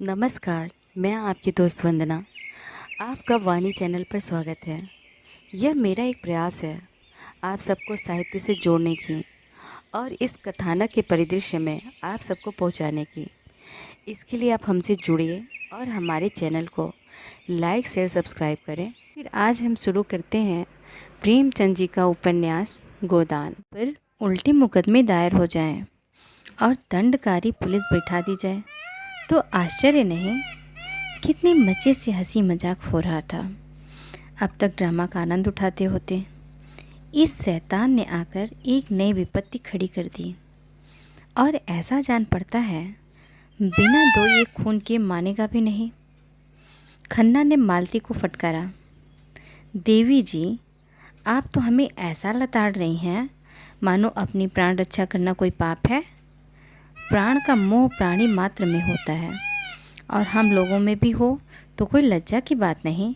नमस्कार, मैं आपकी दोस्त वंदना। आपका वाणी चैनल पर स्वागत है। यह मेरा एक प्रयास है आप सबको साहित्य से जोड़ने की और इस कथानक के परिदृश्य में आप सबको पहुंचाने की। इसके लिए आप हमसे जुड़िए और हमारे चैनल को लाइक शेयर सब्सक्राइब करें। फिर आज हम शुरू करते हैं प्रेमचंद जी का उपन्यास गोदान पर उल्टे मुकदमे दायर हो जाएं और दंडकारी पुलिस बैठा दी जाए तो आश्चर्य नहीं। कितने मज़े से हंसी मजाक हो रहा था। अब तक ड्रामा का आनंद उठाते होते, इस शैतान ने आकर एक नई विपत्ति खड़ी कर दी। और ऐसा जान पड़ता है बिना दो ये खून के मानेगा भी नहीं। खन्ना ने मालती को फटकारा, देवी जी आप तो हमें ऐसा लताड़ रही हैं मानो अपनी प्राण रक्षा करना कोई पाप है। प्राण का मोह प्राणी मात्र में होता है और हम लोगों में भी हो तो कोई लज्जा की बात नहीं।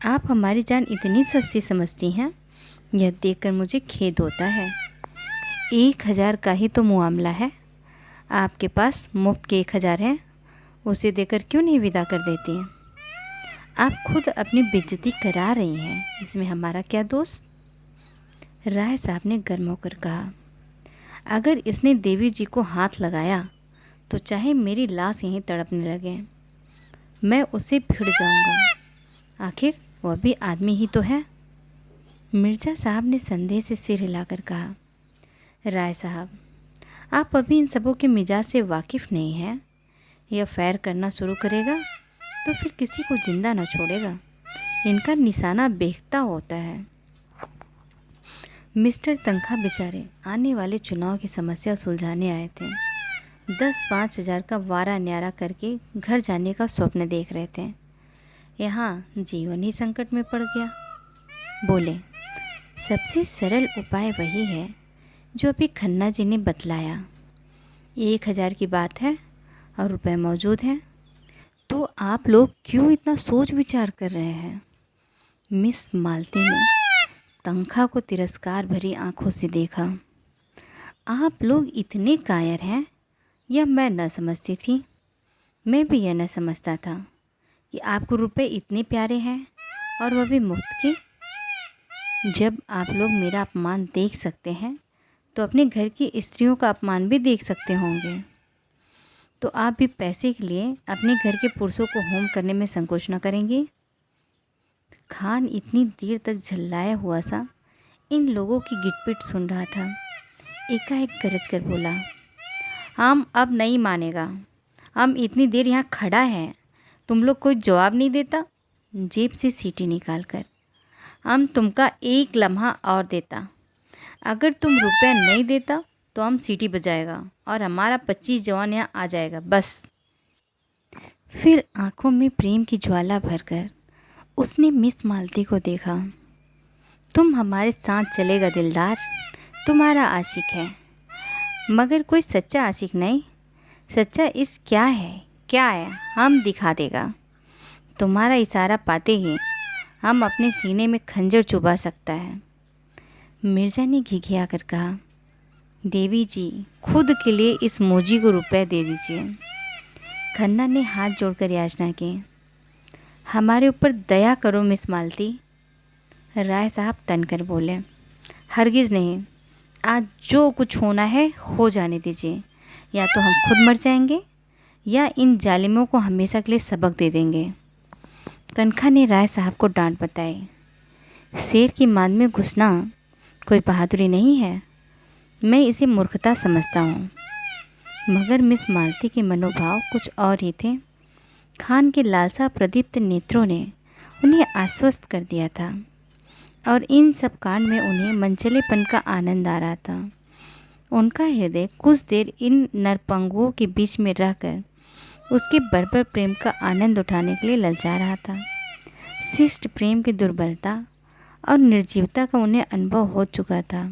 आप हमारी जान इतनी सस्ती समझती हैं, यह देखकर मुझे खेद होता है। 1000 का ही तो मामला है। आपके पास मुफ्त के 1000 हैं, उसे देकर क्यों नहीं विदा कर देती हैं? आप खुद अपनी बेइज्जती करा रही हैं, इसमें हमारा क्या दोष? राय साहब ने गर्म होकर कहा, अगर इसने देवी जी को हाथ लगाया तो चाहे मेरी लाश यहीं तड़पने लगे, मैं उसे भिड़ जाऊंगा। आखिर वह भी आदमी ही तो है। मिर्ज़ा साहब ने संदेह से सिर हिलाकर कहा, राय साहब आप अभी इन सबों के मिजाज से वाकिफ़ नहीं हैं। यह फैर करना शुरू करेगा तो फिर किसी को जिंदा न छोड़ेगा। इनका निशाना बेखता होता है। मिस्टर तनखा बेचारे आने वाले चुनाव की समस्या सुलझाने आए थे। 10-5 हज़ार का वारा न्यारा करके घर जाने का स्वप्न देख रहे थे। यहाँ जीवन ही संकट में पड़ गया। बोले, सबसे सरल उपाय वही है जो अभी खन्ना जी ने बतलाया। 1000 की बात है और रुपए मौजूद हैं, तो आप लोग क्यों इतना सोच विचार कर रहे हैं? मिस मालती ने तनखा को तिरस्कार भरी आंखों से देखा। आप लोग इतने कायर हैं, यह मैं न समझती थी। मैं भी यह न समझता था कि आपको रुपए इतने प्यारे हैं और वह भी मुफ्त के। जब आप लोग मेरा अपमान देख सकते हैं तो अपने घर की स्त्रियों का अपमान भी देख सकते होंगे। तो आप भी पैसे के लिए अपने घर के पुरुषों को होम करने में संकोच न करेंगे? खान इतनी देर तक झल्लाया हुआ सा इन लोगों की गिटपिट सुन रहा था। एकाएक गरज कर बोला, हम अब नहीं मानेगा। हम इतनी देर यहाँ खड़ा है, तुम लोग कोई जवाब नहीं देता। जेब से सीटी निकाल कर, हम तुमका 1 लम्हा और देता। अगर तुम रुपया नहीं देता तो हम सीटी बजाएगा और हमारा 25 जवान यहाँ आ जाएगा, बस। फिर आंखों में प्रेम की ज्वाला भरकर उसने मिस मालती को देखा। तुम हमारे साथ चलेगा दिलदार, तुम्हारा आशिक है, मगर कोई सच्चा आशिक नहीं। सच्चा इश्क क्या है हम दिखा देगा। तुम्हारा इशारा पाते ही हम अपने सीने में खंजर चुभा सकता है। मिर्ज़ा ने घिघिया कर कहा, देवी जी खुद के लिए इस मोजी को रुपए दे दीजिए। खन्ना ने हाथ जोड़कर याचना की, हमारे ऊपर दया करो मिस मालती। राय साहब तनकर बोले, हरगिज़ नहीं, आज जो कुछ होना है हो जाने दीजिए। या तो हम खुद मर जाएंगे या इन जालिमों को हमेशा के लिए सबक दे देंगे। तनखा ने राय साहब को डांट बताई, शेर की मान में घुसना कोई बहादुरी नहीं है, मैं इसे मूर्खता समझता हूँ। मगर मिस मालती के मनोभाव कुछ और ही थे। खान के लालसा प्रदीप्त नेत्रों ने उन्हें आश्वस्त कर दिया था और इन सब कांड में उन्हें मनचलेपन का आनंद आ रहा था। उनका हृदय कुछ देर इन नरपंगुओं के बीच में रहकर उसके बर्बर प्रेम का आनंद उठाने के लिए ललचा रहा था। शिष्ट प्रेम की दुर्बलता और निर्जीवता का उन्हें अनुभव हो चुका था।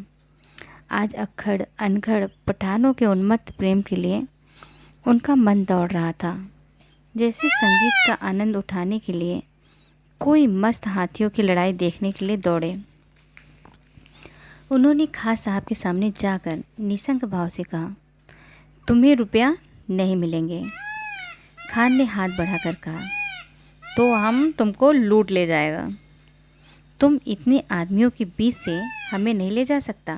आज अक्खड़ अनघड़ पठानों के उन्मत्त प्रेम के लिए उनका मन दौड़ रहा था, जैसे संगीत का आनंद उठाने के लिए कोई मस्त हाथियों की लड़ाई देखने के लिए दौड़े। उन्होंने खां साहब के सामने जाकर निसंग भाव से कहा, तुम्हें रुपया नहीं मिलेंगे। खान ने हाथ बढ़ाकर कहा, तो हम तुमको लूट ले जाएगा। तुम इतने आदमियों के बीच से हमें नहीं ले जा सकता।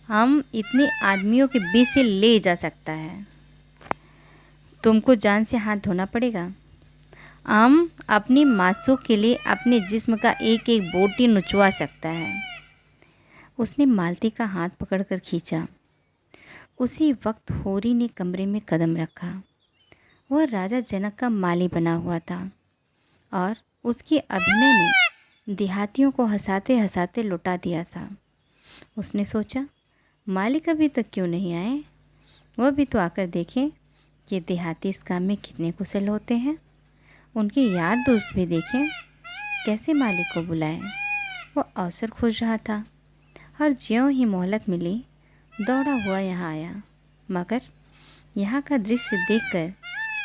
हम इतने आदमियों के बीच से ले जा सकता है। तुमको जान से हाथ धोना पड़ेगा। हम अपनी मासूक के लिए अपने जिस्म का एक एक बोटी नुचवा सकता है। उसने मालती का हाथ पकड़कर खींचा। उसी वक्त होरी ने कमरे में कदम रखा। वह राजा जनक का माली बना हुआ था और उसके अभिनय ने देहातियों को हंसाते हंसाते लुटा दिया था। उसने सोचा, मालिक अभी तक क्यों नहीं आए? वह भी तो आकर देखें कि देहाती इस काम में कितने कुशल होते हैं। उनके यार दोस्त भी देखें कैसे मालिक को बुलाएं। वह अवसर खोज रहा था और ज्यों ही मोहलत मिली दौड़ा हुआ यहाँ आया, मगर यहाँ का दृश्य देखकर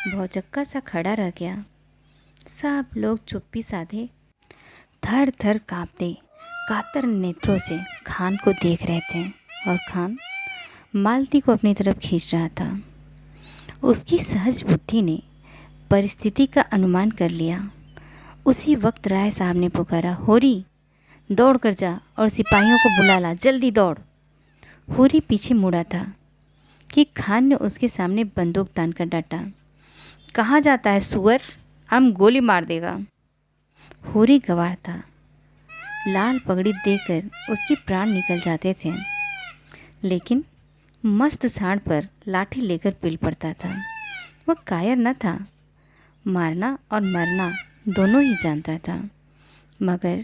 भौचक्का सा खड़ा रह गया। सब लोग चुप्पी साधे थर थर काँपते कातर नेत्रों से खान को देख रहे थे और खान मालती को अपनी तरफ खींच रहा था। उसकी सहज बुद्धि ने परिस्थिति का अनुमान कर लिया। उसी वक्त राय साहब ने पुकारा, होरी दौड़ कर जा और सिपाहियों को बुला ला, जल्दी दौड़। होरी पीछे मुड़ा था कि खान ने उसके सामने बंदूक तान कर डांटा, कहाँ जाता है सुअर, हम गोली मार देगा। होरी गवार था। लाल पगड़ी देकर उसके प्राण निकल जाते थे, लेकिन मस्त सांड पर लाठी लेकर पिल पड़ता था। वह कायर न था, मारना और मरना दोनों ही जानता था, मगर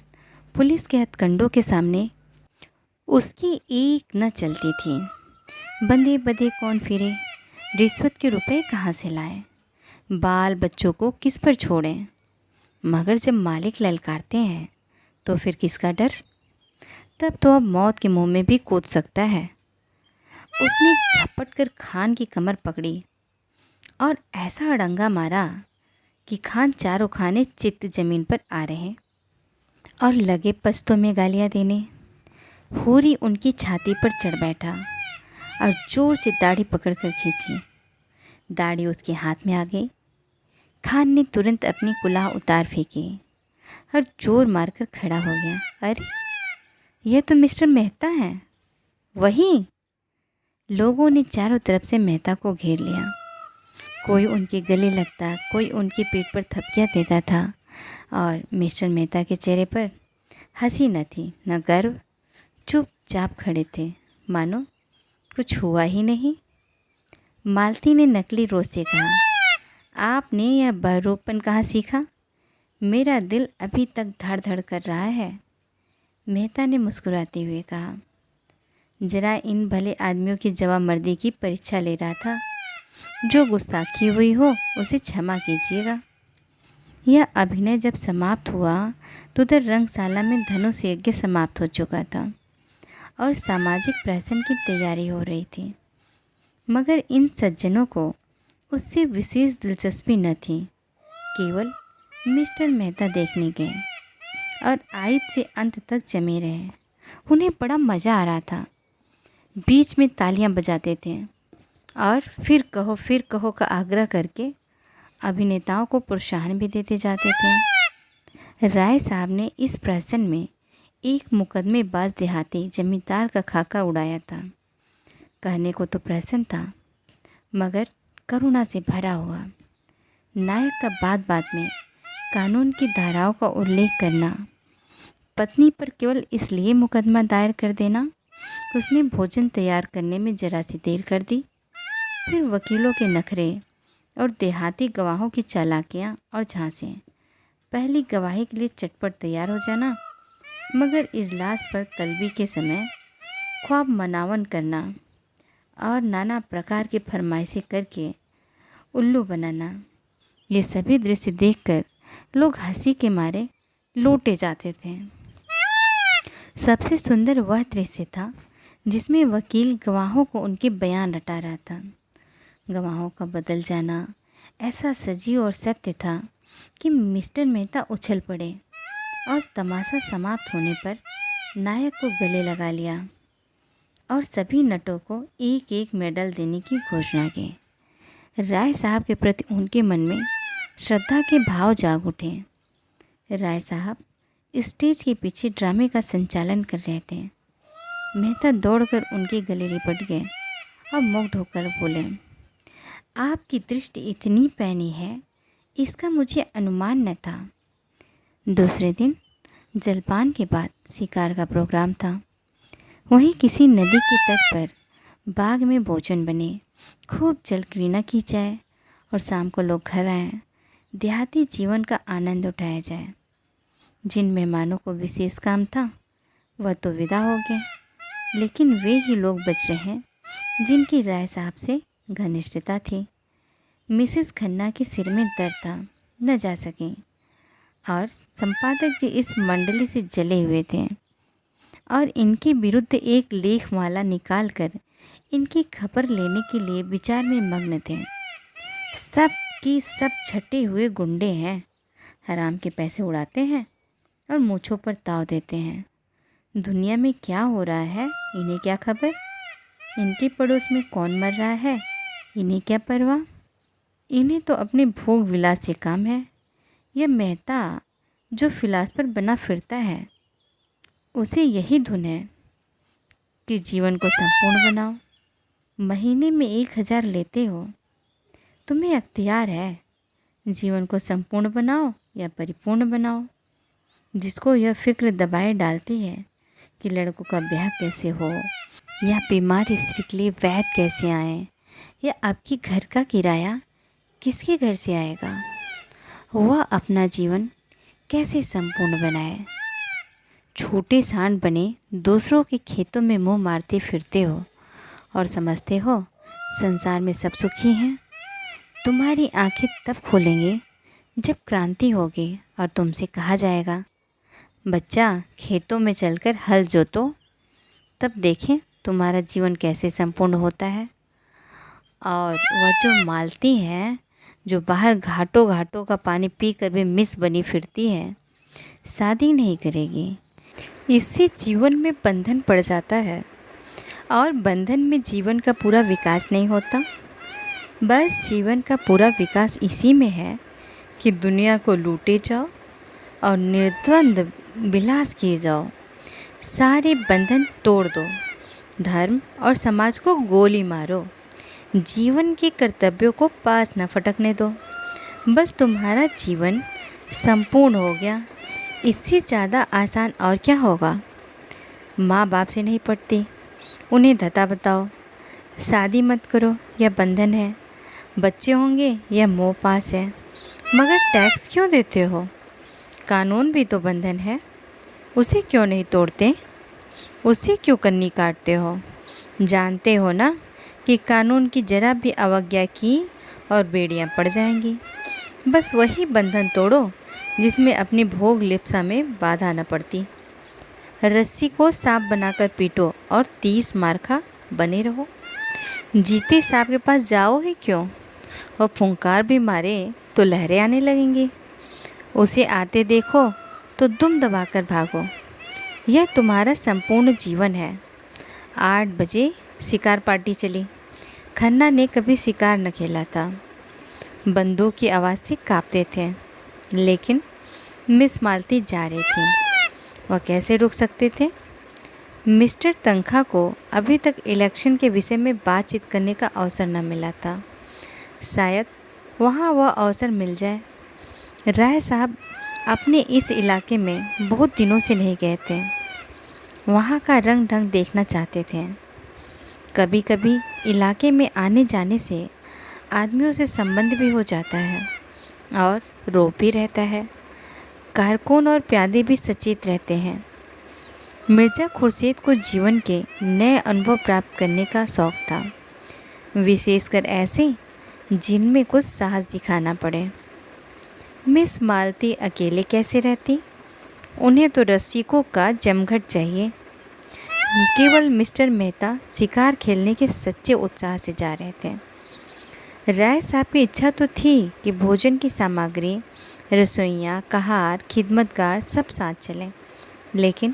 पुलिस के हथकंडों के सामने उसकी एक न चलती थी। बंदे बदे कौन फिरे, रिश्वत के रुपए कहाँ से लाएं, बाल बच्चों को किस पर छोड़ें। मगर जब मालिक ललकारते हैं तो फिर किसका डर? तब तो अब मौत के मुंह में भी कूद सकता है। उसने झपट कर खान की कमर पकड़ी और ऐसा अड़ंगा मारा कि खान चारों खाने चित्त जमीन पर आ रहे और लगे पस्तों में गालियाँ देने। होरी उनकी छाती पर चढ़ बैठा और जोर से दाढ़ी पकड़कर खींची। दाढ़ी उसके हाथ में आ गई। खान ने तुरंत अपनी कुल्हाड़ उतार फेंकी और जोर मारकर खड़ा हो गया। अरे, यह तो मिस्टर मेहता हैं। वही। लोगों ने चारों तरफ से मेहता को घेर लिया। कोई उनके गले लगता, कोई उनकी पीठ पर थपकियाँ देता था और मिस्टर मेहता के चेहरे पर हंसी न थी न गर्व। चुपचाप खड़े थे, मानो कुछ हुआ ही नहीं। मालती ने नकली रोज से कहा, आपने यह बहरूपन कहाँ सीखा? मेरा दिल अभी तक धड़ धड़ कर रहा है। मेहता ने मुस्कुराते हुए कहा, जरा इन भले आदमियों की जवाबमर्दी की परीक्षा ले रहा था। जो गुस्ताखी हुई हो उसे क्षमा कीजिएगा। यह अभिनय जब समाप्त हुआ तो उधर रंगशाला में धनुष यज्ञ समाप्त हो चुका था और सामाजिक प्रहसन की तैयारी हो रही थी, मगर इन सज्जनों को उससे विशेष दिलचस्पी न थी। केवल मिस्टर मेहता देखने गए और आयत से अंत तक जमे रहे। उन्हें बड़ा मज़ा आ रहा था। बीच में तालियां बजाते थे और फिर कहो का आग्रह करके अभिनेताओं को प्रोत्साहन भी देते जाते थे। राय साहब ने इस प्रहसन में एक मुकदमेबाज देहाती जमींदार का खाका उड़ाया था। कहने को तो प्रहसन था, मगर करुणा से भरा हुआ। नायक का बात बात में कानून की धाराओं का उल्लेख करना, पत्नी पर केवल इसलिए मुकदमा दायर कर देना उसने भोजन तैयार करने में जरा सी देर कर दी, फिर वकीलों के नखरे और देहाती गवाहों की चालाकियाँ और झांसे, पहली गवाही के लिए चटपट तैयार हो जाना, मगर इजलास पर तलबी के समय ख्वाब मनावन करना और नाना प्रकार की फरमाइशें करके उल्लू बनाना। ये सभी दृश्य देखकर लोग हंसी के मारे लूटे जाते थे। सबसे सुंदर वह दृश्य था जिसमें वकील गवाहों को उनके बयान रटा रहा था। गवाहों का बदल जाना ऐसा सजीव और सत्य था कि मिस्टर मेहता उछल पड़े और तमाशा समाप्त होने पर नायक को गले लगा लिया और सभी नटों को एक एक मेडल देने की घोषणा की। राय साहब के प्रति उनके मन में श्रद्धा के भाव जाग उठे। राय साहब स्टेज के पीछे ड्रामे का संचालन कर रहे थे। मेहता दौड़कर उनके गले लिपट गए और मुग्ध होकर बोले, आपकी दृष्टि इतनी पैनी है, इसका मुझे अनुमान न था। दूसरे दिन जलपान के बाद शिकार का प्रोग्राम था। वहीं किसी नदी के तट पर बाग में भोजन बने, खूब जल क्रीड़ा की जाए और शाम को लोग घर आएँ, देहाती जीवन का आनंद उठाया जाए। जिन मेहमानों को विशेष काम था वह तो विदा हो गए, लेकिन वे ही लोग बच रहे हैं जिनकी राय साहब से घनिष्ठता थी। मिसेस खन्ना के सिर में दर्द था, न जा सके, और संपादक जी इस मंडली से जले हुए थे और इनके विरुद्ध एक लेखमाला निकालकर इनकी खबर लेने के लिए विचार में मग्न थे। सब की सब छटे हुए गुंडे हैं, हराम के पैसे उड़ाते हैं और मूँछों पर ताव देते हैं। दुनिया में क्या हो रहा है इन्हें क्या खबर, इनके पड़ोस में कौन मर रहा है इन्हें क्या परवाह। इन्हें तो अपने भोग विलास से काम है। यह मेहता जो फिलासफर बना फिरता है, उसे यही धुन है कि जीवन को संपूर्ण बनाओ। महीने में 1000 लेते हो, तुम्हें अख्तियार है, जीवन को संपूर्ण बनाओ या परिपूर्ण बनाओ। जिसको यह फिक्र दबाए डालती है कि लड़कों का ब्याह कैसे हो, या बीमार स्त्री के लिए वैद्य कैसे आए, या आपकी घर का किराया किसके घर से आएगा, वह अपना जीवन कैसे संपूर्ण बनाए। छोटे सांड बने दूसरों के खेतों में मुंह मारते फिरते हो और समझते हो संसार में सब सुखी हैं। तुम्हारी आंखें तब खोलेंगे जब क्रांति होगी और तुमसे कहा जाएगा, बच्चा खेतों में चलकर हल जोतो, तब देखें तुम्हारा जीवन कैसे संपूर्ण होता है। और वह जो मालती है, जो बाहर घाटों घाटों का पानी पी कर भी मिस बनी फिरती है, शादी नहीं करेगी। इससे जीवन में बंधन पड़ जाता है और बंधन में जीवन का पूरा विकास नहीं होता। बस जीवन का पूरा विकास इसी में है कि दुनिया को लूटे जाओ और निर्द्वंद विलास किए जाओ। सारे बंधन तोड़ दो, धर्म और समाज को गोली मारो, जीवन के कर्तव्यों को पास न फटकने दो। बस तुम्हारा जीवन संपूर्ण हो गया। इससे ज़्यादा आसान और क्या होगा। माँ बाप से नहीं पटती, उन्हें धता बताओ। शादी मत करो, यह बंधन है। बच्चे होंगे, यह मोह पास है। मगर टैक्स क्यों देते हो, कानून भी तो बंधन है, उसे क्यों नहीं तोड़ते, उसे क्यों कन्नी काटते हो। जानते हो ना कि कानून की जरा भी अवज्ञा की और बेड़ियाँ पड़ जाएंगी। बस वही बंधन तोड़ो जिसमें अपनी भोग लिप्सा में बाधा न पड़ती। रस्सी को सांप बनाकर पीटो और 30 मारखा बने रहो। जीते सांप के पास जाओ ही क्यों, और फुंकार भी मारे तो लहरें आने लगेंगी। उसे आते देखो तो दुम दबाकर भागो। यह तुम्हारा संपूर्ण जीवन है। 8 बजे शिकार पार्टी चली। खन्ना ने कभी शिकार न खेला था। बंदूक की आवाज़ से काँपते थे, लेकिन मिस मालती जा रही थी, वह कैसे रुक सकते थे। मिस्टर तनखा को अभी तक इलेक्शन के विषय में बातचीत करने का अवसर न मिला था। शायद वहाँ वह अवसर मिल जाए। राय साहब अपने इस इलाके में बहुत दिनों से नहीं गए थे। वहाँ का रंग ढंग देखना चाहते थे। कभी कभी इलाके में आने जाने से आदमियों से संबंध भी हो जाता है और रोब भी रहता है। कारकुन और प्यादे भी सचेत रहते हैं। मिर्ज़ा खुर्शीद को जीवन के नए अनुभव प्राप्त करने का शौक़ था, विशेषकर ऐसे जिनमें कुछ साहस दिखाना पड़े। मिस मालती अकेले कैसे रहती, उन्हें तो रसिकों का जमघट चाहिए। केवल मिस्टर मेहता शिकार खेलने के सच्चे उत्साह से जा रहे थे। राय साहब की इच्छा तो थी कि भोजन की सामग्री, रसोइयाँ, कहार, खिदमतगार सब साथ चलें, लेकिन